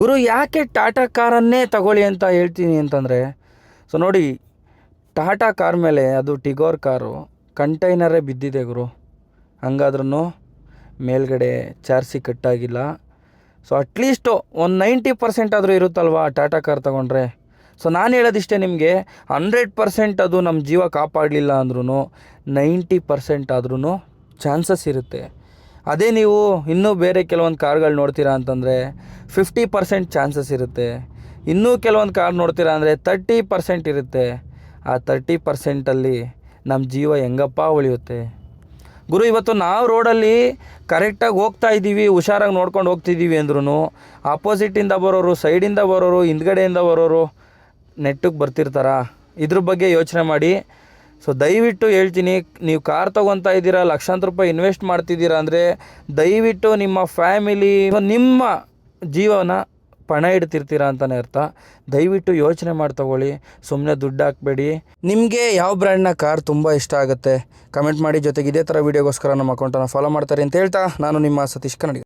ಗುರು ಯಾಕೆ ಟಾಟಾ ಕಾರನ್ನೇ ತಗೊಳ್ಳಿ ಅಂತ ಹೇಳ್ತೀನಿ ಅಂತಂದರೆ, ಸೊ ನೋಡಿ, ಟಾಟಾ ಕಾರ್ ಮೇಲೆ ಅದು ಟಿಗೋರ್ ಕಾರು ಕಂಟೈನರೇ ಬಿದ್ದಿದೆ ಗುರು. ಹಂಗಾದ್ರೂ ಮೇಲ್ಗಡೆ ಚಾರ್ಸಿ ಕಟ್ಟಾಗಿಲ್ಲ. ಸೊ ಅಟ್ಲೀಸ್ಟು ಒಂದು 90% ಆದರೂ ಇರುತ್ತಲ್ವ ಟಾಟಾ ಕಾರ್ ತೊಗೊಂಡ್ರೆ. ಸೊ ನಾನು ಹೇಳೋದಿಷ್ಟೇ ನಿಮಗೆ, 100% ಅದು ನಮ್ಮ ಜೀವ ಕಾಪಾಡಲಿಲ್ಲ ಅಂದ್ರೂ 90% ಆದ್ರೂ ಚಾನ್ಸಸ್ ಇರುತ್ತೆ. ಅದೇ ನೀವು ಇನ್ನೂ ಬೇರೆ ಕೆಲವೊಂದು ಕಾರ್ಗಳು ನೋಡ್ತೀರಾ ಅಂತಂದರೆ 50% ಚಾನ್ಸಸ್ ಇರುತ್ತೆ. ಇನ್ನೂ ಕೆಲವೊಂದು ಕಾರ್ ನೋಡ್ತೀರಾ ಅಂದರೆ 30% ಇರುತ್ತೆ. ಆ 30%ಅಲ್ಲಿ ನಮ್ಮ ಜೀವ ಹೆಂಗಪ್ಪ ಉಳಿಯುತ್ತೆ ಗುರು? ಇವತ್ತು ನಾವು ರೋಡಲ್ಲಿ ಕರೆಕ್ಟಾಗಿ ಹೋಗ್ತಾ ಇದ್ದೀವಿ, ಹುಷಾರಾಗಿ ನೋಡ್ಕೊಂಡು ಹೋಗ್ತಿದ್ದೀವಿ ಅಂದ್ರೂ ಆಪೋಸಿಟಿಂದ ಬರೋರು, ಸೈಡಿಂದ ಬರೋರು, ಹಿಂದ್ಗಡೆಯಿಂದ ಬರೋರು ನೆಟ್ಟಿಗೆ ಬರ್ತಿರ್ತಾರ. ಇದ್ರ ಬಗ್ಗೆ ಯೋಚನೆ ಮಾಡಿ. ಸೊ ದಯವಿಟ್ಟು ಹೇಳ್ತೀನಿ, ನೀವು ಕಾರ್ ತೊಗೊತಾ ಇದ್ದೀರಾ, ಲಕ್ಷಾಂತರ ರೂಪಾಯಿ ಇನ್ವೆಸ್ಟ್ ಮಾಡ್ತಿದ್ದೀರಾ ಅಂದರೆ ದಯವಿಟ್ಟು ನಿಮ್ಮ ಫ್ಯಾಮಿಲಿ, ನಿಮ್ಮ ಜೀವನ ಪಣ ಇಡ್ತಿರ್ತೀರಾ ಅಂತಲೇ ಅರ್ಥ. ದಯವಿಟ್ಟು ಯೋಚನೆ ಮಾಡಿ ತೊಗೊಳ್ಳಿ, ಸುಮ್ಮನೆ ದುಡ್ಡು ಹಾಕಬೇಡಿ. ನಿಮಗೆ ಯಾವ ಬ್ರ್ಯಾಂಡ್ನ ಕಾರ್ ತುಂಬ ಇಷ್ಟ ಆಗುತ್ತೆ ಕಮೆಂಟ್ ಮಾಡಿ. ಜೊತೆಗೆ ಇದೇ ಥರ ವೀಡಿಯೋಗೋಸ್ಕರ ನಮ್ಮ ಅಕೌಂಟನ್ನು ಫಾಲೋ ಮಾಡ್ತಾರೆ ಅಂತ ಹೇಳ್ತಾ, ನಾನು ನಿಮ್ಮ ಸತೀಶ್ ಕನ್ನಡಿಗ.